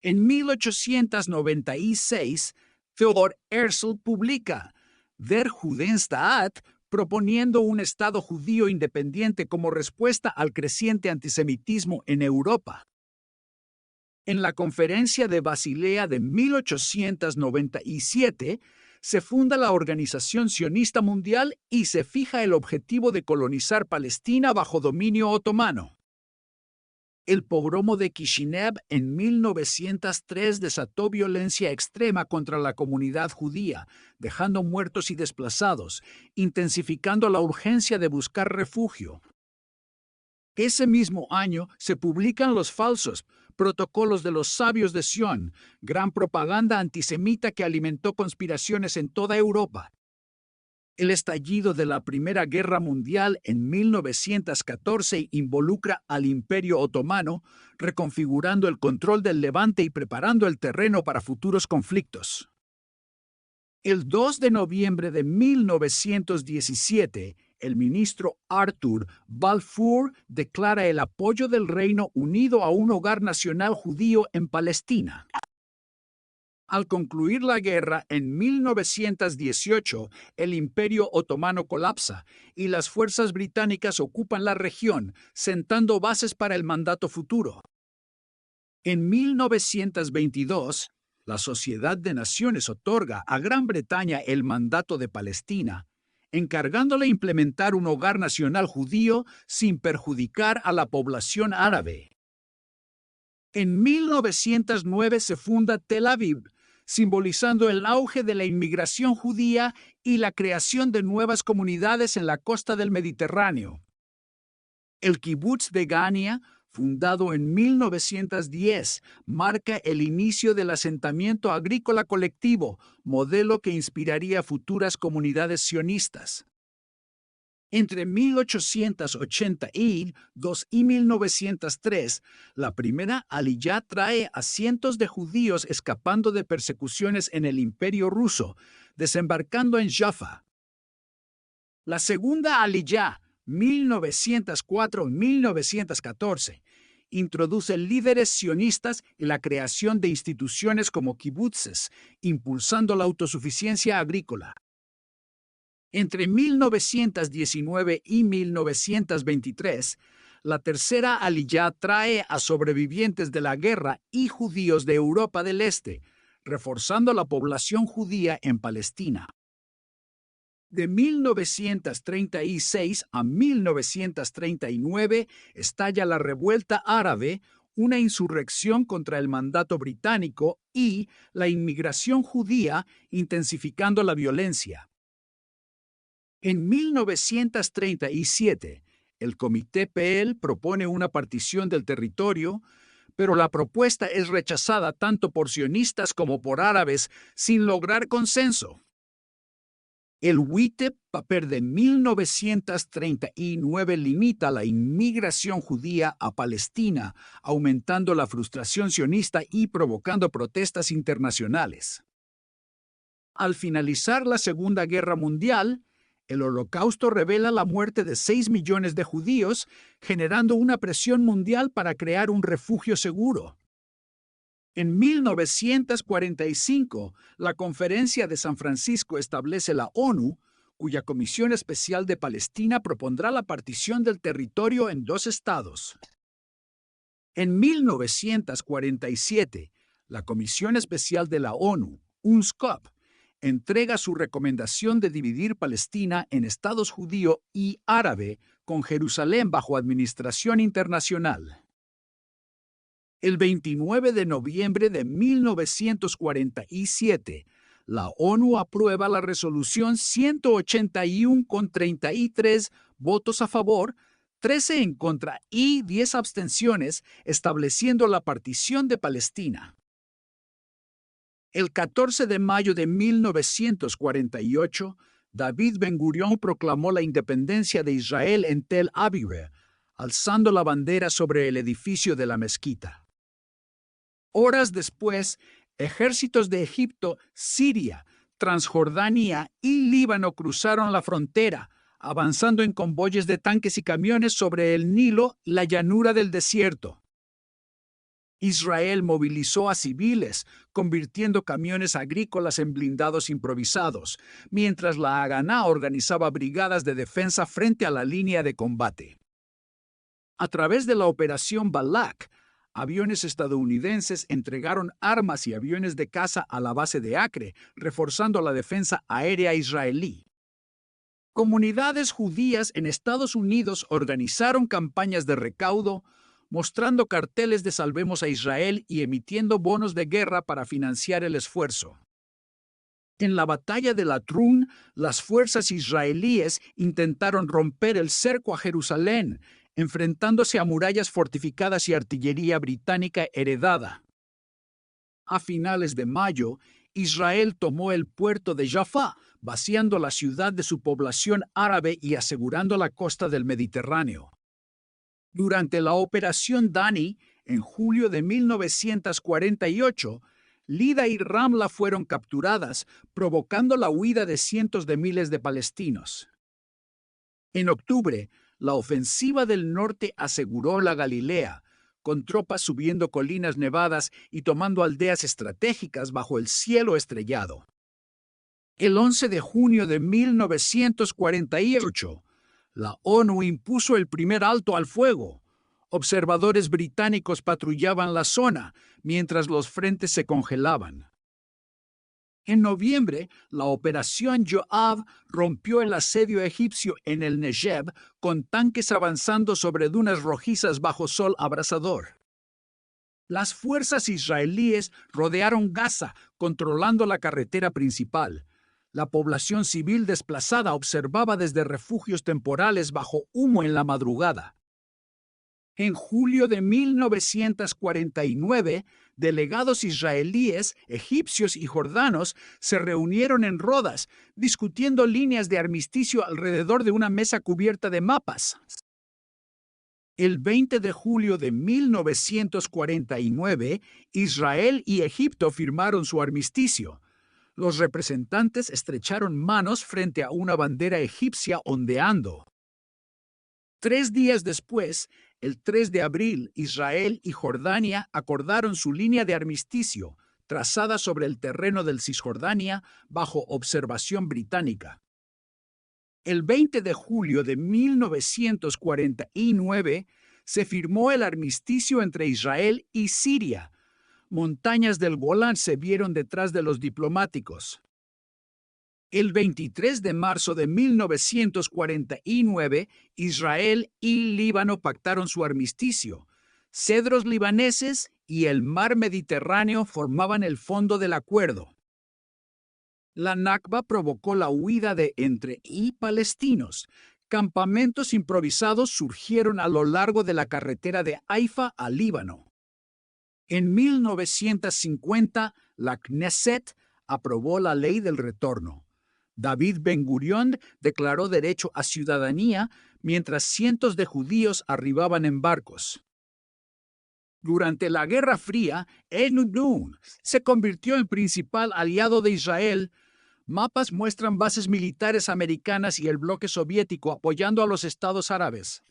En 1896, Theodor Herzl publica Der Judenstaat, proponiendo un Estado judío independiente como respuesta al creciente antisemitismo en Europa. En la Conferencia de Basilea de 1897, se funda la Organización Sionista Mundial y se fija el objetivo de colonizar Palestina bajo dominio otomano. El pogromo de Kishinev en 1903 desató violencia extrema contra la comunidad judía, dejando muertos y desplazados, intensificando la urgencia de buscar refugio. Ese mismo año se publican los falsos Protocolos de los Sabios de Sion, gran propaganda antisemita que alimentó conspiraciones en toda Europa. El estallido de la Primera Guerra Mundial en 1914 involucra al Imperio Otomano, reconfigurando el control del Levante y preparando el terreno para futuros conflictos. El 2 de noviembre de 1917, el ministro Arthur Balfour declara el apoyo del Reino Unido a un hogar nacional judío en Palestina. Al concluir la guerra en 1918, el Imperio Otomano colapsa y las fuerzas británicas ocupan la región, sentando bases para el mandato futuro. En 1922, la Sociedad de Naciones otorga a Gran Bretaña el mandato de Palestina, encargándole implementar un hogar nacional judío sin perjudicar a la población árabe. En 1909 se funda Tel Aviv, simbolizando el auge de la inmigración judía y la creación de nuevas comunidades en la costa del Mediterráneo. El kibutz de Gania, fundado en 1910, marca el inicio del asentamiento agrícola colectivo, modelo que inspiraría futuras comunidades sionistas. Entre 1882 y 1903, la primera Aliyá trae a cientos de judíos escapando de persecuciones en el Imperio ruso, desembarcando en Jaffa. La segunda Aliyá, 1904-1914, introduce líderes sionistas y la creación de instituciones como kibutzes, impulsando la autosuficiencia agrícola. Entre 1919 y 1923, la tercera Aliyá trae a sobrevivientes de la guerra y judíos de Europa del Este, reforzando la población judía en Palestina. De 1936 a 1939 estalla la Revuelta Árabe, una insurrección contra el mandato británico y la inmigración judía, intensificando la violencia. En 1937, el Comité PEL propone una partición del territorio, pero la propuesta es rechazada tanto por sionistas como por árabes sin lograr consenso. El Witte Paper de 1939 limita la inmigración judía a Palestina, aumentando la frustración sionista y provocando protestas internacionales. Al finalizar la Segunda Guerra Mundial, el Holocausto revela la muerte de 6 millones de judíos, generando una presión mundial para crear un refugio seguro. En 1945, la Conferencia de San Francisco establece la ONU, cuya Comisión Especial de Palestina propondrá la partición del territorio en 2 estados. En 1947, la Comisión Especial de la ONU, UNSCOP, entrega su recomendación de dividir Palestina en estados judío y árabe, con Jerusalén bajo administración internacional. El 29 de noviembre de 1947, la ONU aprueba la resolución 181 con 33 votos a favor, 13 en contra y 10 abstenciones, estableciendo la partición de Palestina. El 14 de mayo de 1948, David Ben-Gurión proclamó la independencia de Israel en Tel Aviv, alzando la bandera sobre el edificio de la mezquita. Horas después, ejércitos de Egipto, Siria, Transjordania y Líbano cruzaron la frontera, avanzando en convoyes de tanques y camiones sobre el Nilo, la llanura del desierto. Israel movilizó a civiles, convirtiendo camiones agrícolas en blindados improvisados, mientras la Haganá organizaba brigadas de defensa frente a la línea de combate. A través de la Operación Balak, aviones estadounidenses entregaron armas y aviones de caza a la base de Acre, reforzando la defensa aérea israelí. Comunidades judías en Estados Unidos organizaron campañas de recaudo, mostrando carteles de Salvemos a Israel y emitiendo bonos de guerra para financiar el esfuerzo. En la batalla de Latrun, las fuerzas israelíes intentaron romper el cerco a Jerusalén, enfrentándose a murallas fortificadas y artillería británica heredada. A finales de mayo, Israel tomó el puerto de Jaffa, vaciando la ciudad de su población árabe y asegurando la costa del Mediterráneo. Durante la Operación Dani, en julio de 1948, Lida y Ramla fueron capturadas, provocando la huida de cientos de miles de palestinos. En octubre, la ofensiva del norte aseguró la Galilea, con tropas subiendo colinas nevadas y tomando aldeas estratégicas bajo el cielo estrellado. El 11 de junio de 1948, la ONU impuso el primer alto al fuego. Observadores británicos patrullaban la zona mientras los frentes se congelaban. En noviembre, la Operación Yoav rompió el asedio egipcio en el Negev con tanques avanzando sobre dunas rojizas bajo sol abrasador. Las fuerzas israelíes rodearon Gaza, controlando la carretera principal. La población civil desplazada observaba desde refugios temporales bajo humo en la madrugada. En julio de 1949, delegados israelíes, egipcios y jordanos se reunieron en Rodas, discutiendo líneas de armisticio alrededor de una mesa cubierta de mapas. El 20 de julio de 1949, Israel y Egipto firmaron su armisticio. Los representantes estrecharon manos frente a una bandera egipcia ondeando. 3 días después, el 3 de abril, Israel y Jordania acordaron su línea de armisticio, trazada sobre el terreno del Cisjordania bajo observación británica. El 20 de julio de 1949 se firmó el armisticio entre Israel y Siria. Montañas del Golán se vieron detrás de los diplomáticos. El 23 de marzo de 1949, Israel y Líbano pactaron su armisticio. Cedros libaneses y el mar Mediterráneo formaban el fondo del acuerdo. La Nakba provocó la huida de entre y palestinos. Campamentos improvisados surgieron a lo largo de la carretera de Haifa a Líbano. En 1950, la Knesset aprobó la ley del retorno. David Ben-Gurión declaró derecho a ciudadanía mientras cientos de judíos arribaban en barcos. Durante la Guerra Fría, En-Nun se convirtió en principal aliado de Israel. Mapas muestran bases militares americanas y el bloque soviético apoyando a los estados árabes.